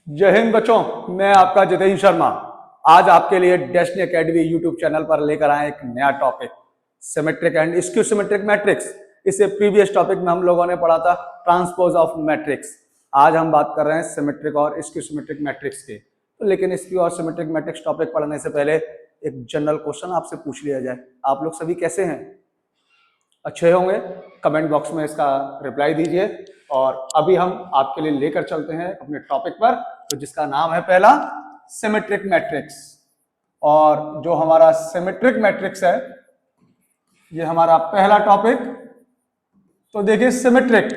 जय हिंद बच्चों, मैं आपका जितेंद्र शर्मा आज आपके लिए डेस्टिनी एकेडमी यूट्यूब चैनल पर लेकर आए एक नया topic symmetric and skew symmetric matrix. इससे प्रीवियस टॉपिक में हम लोगों ने पढ़ा था ट्रांसपोज ऑफ मैट्रिक्स। आज हम बात कर रहे हैं सिमेट्रिक और स्क्यू सिमेट्रिक मैट्रिक्स के। तो लेकिन स्क्यू और सिमेट्रिक मैट्रिक्स टॉपिक पढ़ने से पहले एक जनरल क्वेश्चन आपसे पूछ लिया जाए, आप लोग सभी कैसे हैं? अच्छे होंगे? कमेंट बॉक्स में इसका रिप्लाई दीजिए। और अभी हम आपके लिए लेकर चलते हैं अपने टॉपिक पर, तो जिसका नाम है पहला सिमेट्रिक मैट्रिक्स। और जो हमारा सिमेट्रिक मैट्रिक्स है ये हमारा पहला टॉपिक। तो देखिए सिमेट्रिक,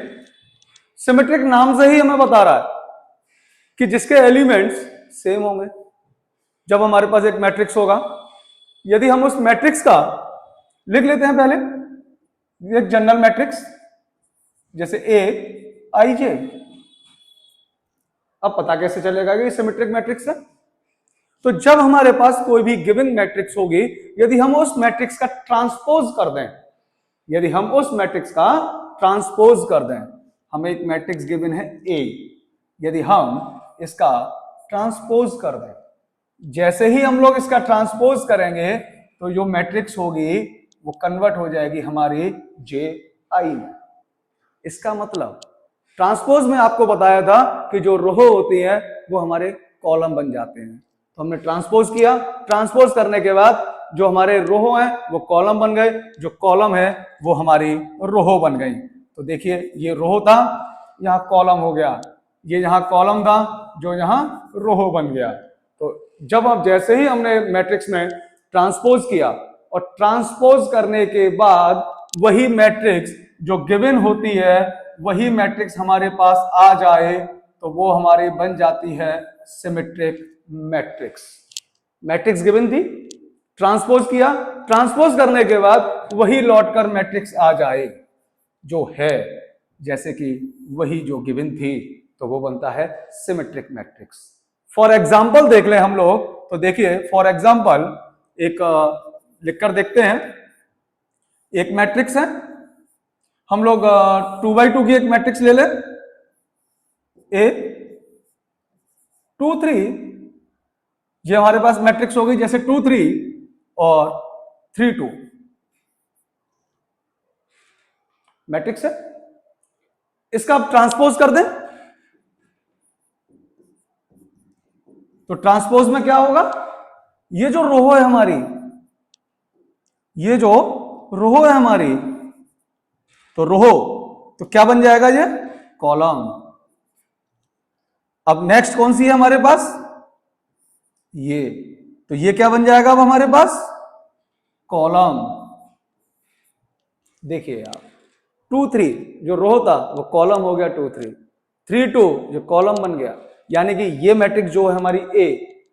सिमेट्रिक नाम से ही हमें बता रहा है कि जिसके एलिमेंट्स सेम होंगे। जब हमारे पास एक मैट्रिक्स होगा, यदि हम उस मैट्रिक्स का लिख लेते हैं पहले एक जनरल मैट्रिक्स जैसे ए आई जे, अब पता कैसे चलेगा कि सिमेट्रिक मैट्रिक्स है? तो जब हमारे पास कोई भी गिवन मैट्रिक्स होगी, यदि हम उस मैट्रिक्स का ट्रांसपोज कर दें, यदि हम उस मैट्रिक्स का ट्रांसपोज कर दें, हमें एक मैट्रिक्स गिवन है ए, यदि हम इसका ट्रांसपोज कर दें, जैसे ही हम लोग इसका ट्रांसपोज करेंगे तो जो मैट्रिक्स होगी वो कन्वर्ट हो जाएगी हमारी जे आई में। इसका मतलब ट्रांसपोज में आपको बताया था कि जो रो होती है वो हमारे कॉलम बन जाते हैं। तो हमने ट्रांसपोज किया, ट्रांसपोज करने के बाद जो हमारे रो हैं वो कॉलम बन गए, जो कॉलम है वो हमारी रो बन गई। तो देखिए ये रो था, यहाँ कॉलम हो गया, ये यहाँ कॉलम था जो यहाँ रो बन गया। तो जब अब जैसे ही हमने मैट्रिक्स में ट्रांसपोज किया और ट्रांसपोज करने के बाद वही मैट्रिक्स जो गिवन होती है वही मैट्रिक्स हमारे पास आ जाए तो वो हमारी बन जाती है सिमेट्रिक मैट्रिक्स। मैट्रिक्स गिवन थी, ट्रांसपोज किया, ट्रांसपोज करने के बाद वही लौटकर मैट्रिक्स आ जाए जो है जैसे कि वही जो गिवन थी, तो वो बनता है सिमेट्रिक मैट्रिक्स। फॉर एग्जाम्पल देख लें हम लोग, तो देखिए फॉर एग्जाम्पल एक लिखकर देखते हैं। एक मैट्रिक्स है, हम लोग 2x2 की एक मैट्रिक्स ले लें, ए 2 3, ये हमारे पास मैट्रिक्स होगी जैसे 2 3 और 3 2 मैट्रिक्स है। इसका आप ट्रांसपोज कर दें तो ट्रांसपोज में क्या होगा, ये जो रो है हमारी, ये जो रो है हमारी, तो रो तो क्या बन जाएगा ये कॉलम। अब नेक्स्ट कौन सी है हमारे पास, ये, तो ये क्या बन जाएगा अब हमारे पास कॉलम। देखिए आप 2 3 जो रो था वो कॉलम हो गया, 2 3 3 2 जो कॉलम बन गया। यानी कि ये मैट्रिक्स जो है हमारी ए,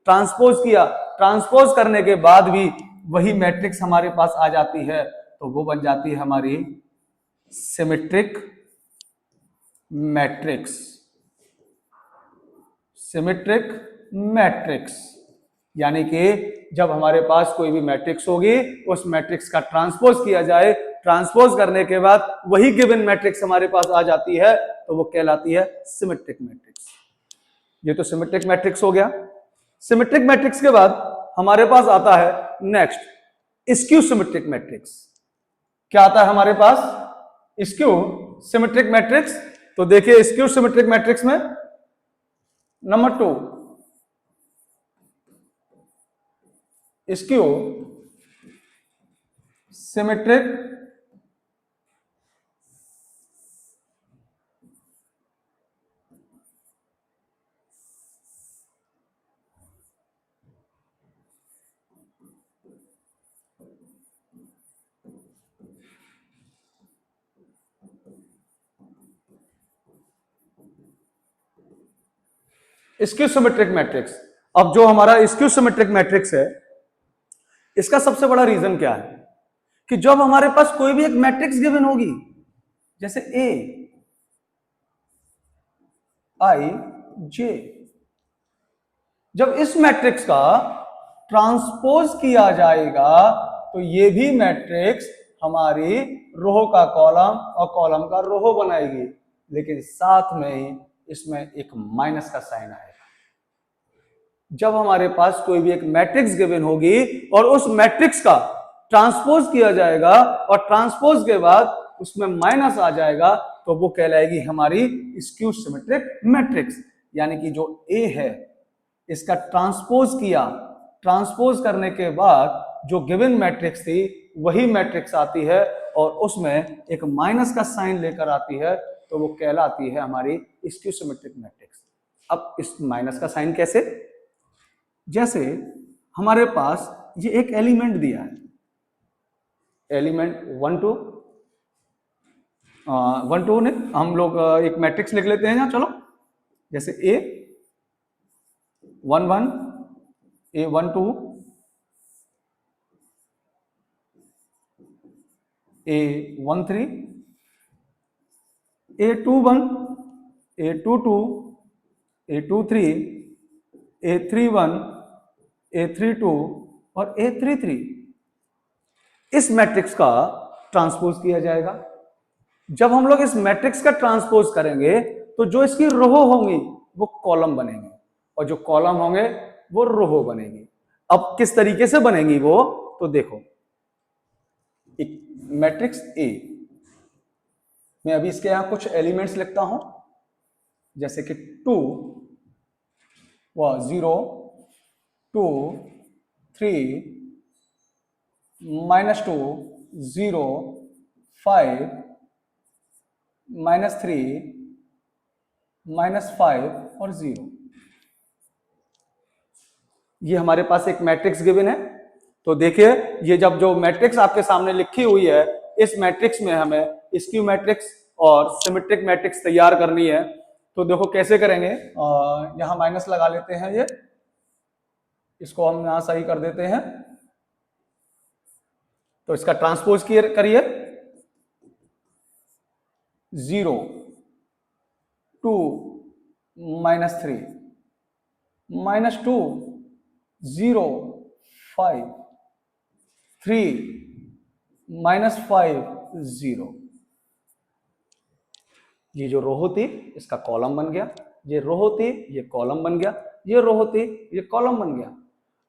ट्रांसपोज किया, ट्रांसपोज करने के बाद भी वही मैट्रिक्स हमारे पास आ जाती है, तो वो बन जाती है हमारी सिमेट्रिक मैट्रिक्स। सिमेट्रिक मैट्रिक्स यानी कि जब हमारे पास कोई भी मैट्रिक्स होगी उस मैट्रिक्स का ट्रांसपोज किया जाए, ट्रांसपोज करने के बाद वही गिवन मैट्रिक्स हमारे पास आ जाती है, तो वो कहलाती है सिमेट्रिक मैट्रिक्स। ये तो सिमेट्रिक मैट्रिक्स हो गया। सिमेट्रिक मैट्रिक्स के बाद हमारे पास आता है नेक्स्ट स्क्यू सिमेट्रिक मैट्रिक्स। क्या आता है हमारे पास, स्क्यू सिमेट्रिक मैट्रिक्स। तो देखिए स्क्यू सिमेट्रिक मैट्रिक्स में number 2 skew symmetric skew symmetric matrix. अब जो हमारा स्क्यू सिमेट्रिक मैट्रिक्स है, इसका सबसे बड़ा रीजन क्या है कि जब हमारे पास कोई भी एक मैट्रिक्स गिवन होगी जैसे ए आई जे, जब इस मैट्रिक्स का ट्रांसपोज किया जाएगा तो ये भी मैट्रिक्स हमारी रो का कॉलम और कॉलम का रो बनाएगी, लेकिन साथ में ही इसमें एक माइनस का साइन आएगा। जब हमारे पास कोई भी एक मैट्रिक्स गिवन होगी और उस मैट्रिक्स का ट्रांसपोज किया जाएगा और ट्रांसपोज के बाद उसमें माइनस आ जाएगा तो वो कहलाएगी हमारी स्क्यू सिमेट्रिक मैट्रिक्स। यानी कि जो ए है इसका ट्रांसपोज किया, ट्रांसपोज करने के बाद जो गिवन मैट्रिक्स थी वही मैट्रिक्स आती है और उसमें एक माइनस का साइन लेकर आती है तो वो कहलाती है हमारी स्क्यू सिमेट्रिक मैट्रिक्स। अब इस माइनस का साइन कैसे? जैसे हमारे पास ये एक एलिमेंट दिया है, एलिमेंट 1 2 ने हम लोग एक मैट्रिक्स लिख लेते हैं ना, चलो जैसे A 1 1 A 1 2 A 1 3 A 2 1 A 2 2 A 2 3 A 3 1 A 3 2 और A 3 3। इस मैट्रिक्स का ट्रांसपोज किया जाएगा। जब हम लोग इस मैट्रिक्स का ट्रांसपोज करेंगे तो जो इसकी रो होंगी वो कॉलम बनेंगे और जो कॉलम होंगे वो रो बनेगी। अब किस तरीके से बनेंगी वो तो देखो, एक मैट्रिक्स ए, मैं अभी इसके यहां कुछ एलिमेंट्स लिखता हूं जैसे कि 2 0 2 3 -2 0 5 -3 -5 और 0। ये हमारे पास एक मैट्रिक्स गिवन है। तो देखिए ये जब जो मैट्रिक्स आपके सामने लिखी हुई है इस मैट्रिक्स में हमें स्क्यू मैट्रिक्स और सिमेट्रिक मैट्रिक्स तैयार करनी है। तो देखो कैसे करेंगे, यहां माइनस लगा लेते हैं, ये इसको हम यहां सही कर देते हैं। तो इसका ट्रांसपोज करिए 0 2 -3 -2 0 5 3 -5 0। ये जो रो होती इसका कॉलम बन गया, ये रो होती ये कॉलम बन गया, ये रो होती ये कॉलम बन गया।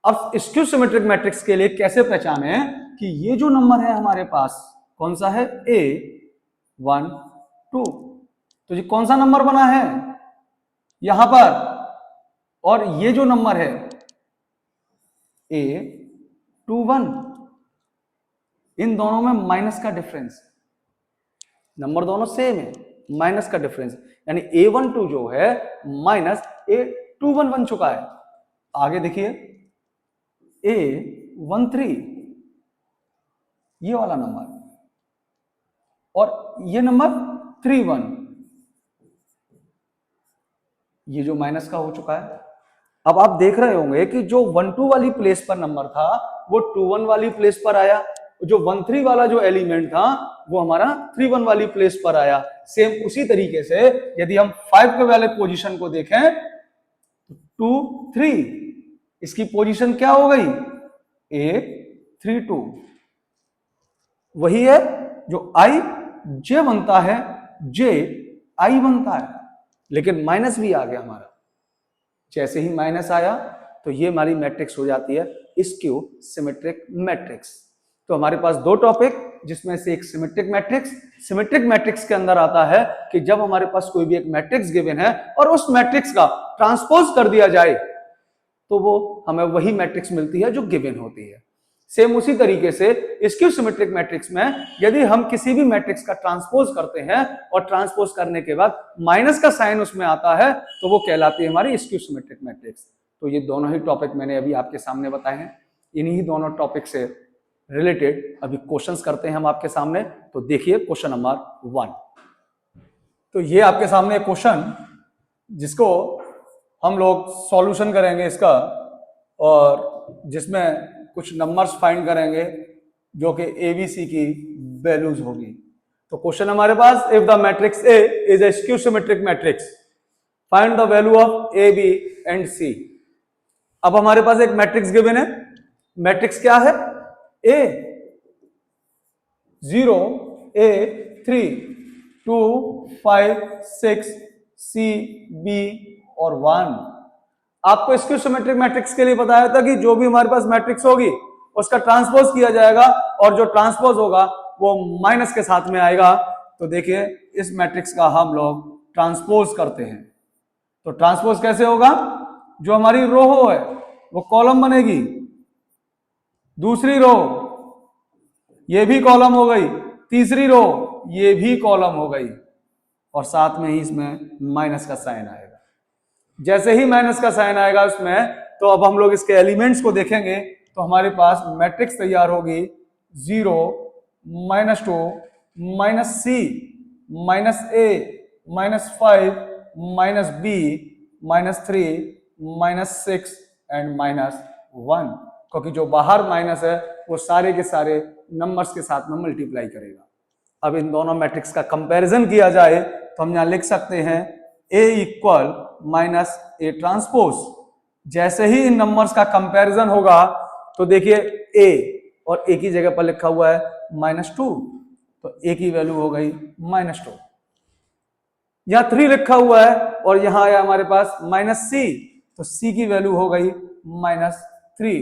अब स्क्यू सिमेट्रिक मैट्रिक्स के लिए कैसे पहचाने कि ये जो नंबर है हमारे पास कौन सा है, A 1 2, तो ये कौन सा नंबर बना है यहां पर, और ये जो नंबर है A 2 1, इन दोनों में माइनस का डिफरेंस, नंबर दोनों सेम है, माइनस का डिफरेंस, यानी A12 जो है माइनस A21 बन चुका है। आगे देखिए A13 ये वाला नंबर और ये नंबर 31, ये जो माइनस का हो चुका है। अब आप देख रहे होंगे कि जो 1 2 वाली प्लेस पर नंबर था वो 2 1 वाली प्लेस पर आया, जो 1 3 वाला जो एलिमेंट था वो हमारा 3 1 वाली प्लेस पर आया। सेम उसी तरीके से यदि हम 5 के वाले पोजीशन को देखें तो 2 3, इसकी पोजीशन क्या हो गई 8 3 2, वही है जो आई जे बनता है, जे आई बनता है, लेकिन माइनस भी आ गया हमारा। जैसे ही माइनस आया तो ये हमारी मैट्रिक्स हो जाती है स्क्यू सिमेट्रिक मैट्रिक्स। तो हमारे पास दो टॉपिक, जिसमें से एक सिमेट्रिक मैट्रिक्स, सिमेट्रिक मैट्रिक्स के अंदर आता है कि जब हमारे पास कोई भी एक मैट्रिक्स गिवन है और उस मैट्रिक्स का ट्रांसपोज कर दिया जाए तो वो हमें वही मैट्रिक्स मिलती है जो गिवन होती है। सेम उसी तरीके से स्क्यू सिमेट्रिक मैट्रिक्स में यदि हम किसी भी मैट्रिक्स का ट्रांसपोज करते हैं और ट्रांसपोज करने के बाद माइनस का साइन उसमें आता है तो वो कहलाती है हमारी स्क्यू सिमेट्रिक मैट्रिक्स। तो ये दोनों ही टॉपिक मैंने अभी आपके सामने बताए हैं। इन्हीं दोनों टॉपिक से रिलेटेड अभी क्वेश्चंस करते हैं हम आपके सामने। तो देखिए क्वेश्चन नंबर 1। तो ये आपके सामने क्वेश्चन जिसको हम लोग सॉल्यूशन करेंगे इसका, और जिसमें कुछ नंबर्स फाइंड करेंगे जो कि एबीसी की वैल्यूज होगी। तो क्वेश्चन हमारे पास, if the matrix A is a skew symmetric matrix find the value of A B and C. अब हमारे पास एक मैट्रिक्स गिवन है, मैट्रिक्स क्या है ए 0 A 3 2 5 6 C B और 1। आपको स्क्यू सिमेट्रिक मैट्रिक्स के लिए बताया था कि जो भी हमारे पास मैट्रिक्स होगी उसका ट्रांसपोज किया जाएगा और जो ट्रांसपोज होगा वो माइनस के साथ में आएगा। तो देखिए इस मैट्रिक्स का हम लोग ट्रांसपोज करते हैं। तो ट्रांसपोज कैसे होगा, जो हमारी रो है वो कॉलम बनेगी, दूसरी रो ये भी कॉलम हो गई, तीसरी रो ये भी कॉलम हो गई, और साथ में ही इसमें माइनस का साइन आएगा। जैसे ही माइनस का साइन आएगा उसमें, तो अब हम लोग इसके एलिमेंट्स को देखेंगे तो हमारे पास मैट्रिक्स तैयार होगी 0 -2 -c -a -5 -b -3 -6 एंड -1, क्योंकि जो बाहर माइनस है वो सारे के सारे नंबर्स के साथ में मल्टीप्लाई करेगा। अब इन दोनों मैट्रिक्स का कंपैरिजन किया जाए तो हम यहां लिख सकते हैं A equal minus A transpose. जैसे ही इन नंबर्स का कंपैरिजन होगा तो देखिए A और A की जगह पर लिखा हुआ है -2, तो A की वैल्यू हो गई -2। यहां 3 लिखा हुआ है और यहां आया हमारे पास -c, तो C की वैल्यू हो गई -3।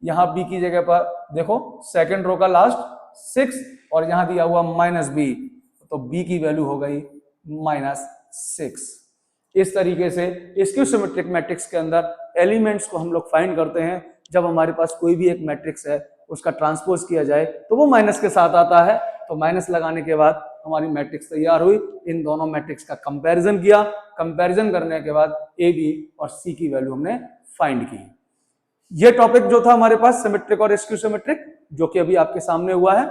यहां B की जगह पर देखो सेकंड रो का लास्ट 6 और यहां दिया हुआ -b, तो B की वैल्यू हो गई -6। इस तरीके से स्क्यू सिमेट्रिक मैट्रिक्स के अंदर एलिमेंट्स को हम लोग फाइंड करते हैं। जब हमारे पास कोई भी एक मैट्रिक्स है उसका ट्रांसपोज किया जाए तो वो माइनस के साथ आता है, तो माइनस लगाने के बाद हमारी मैट्रिक्स तैयार हुई। इन दोनों मैट्रिक्स का कंपैरिजन किया, कंपैरिजन करने के बाद ए बी और सी की वैल्यू हमने फाइंड की। ये टॉपिक जो था हमारे पास सिमेट्रिक और स्क्यू सिमेट्रिक, जो कि अभी आपके सामने हुआ है।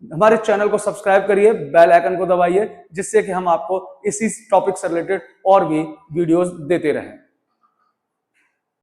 हमारे चैनल को सब्सक्राइब करिए, बेल आइकन को दबाइए, जिससे कि हम आपको इसी टॉपिक से रिलेटेड और भी वीडियोस देते रहें।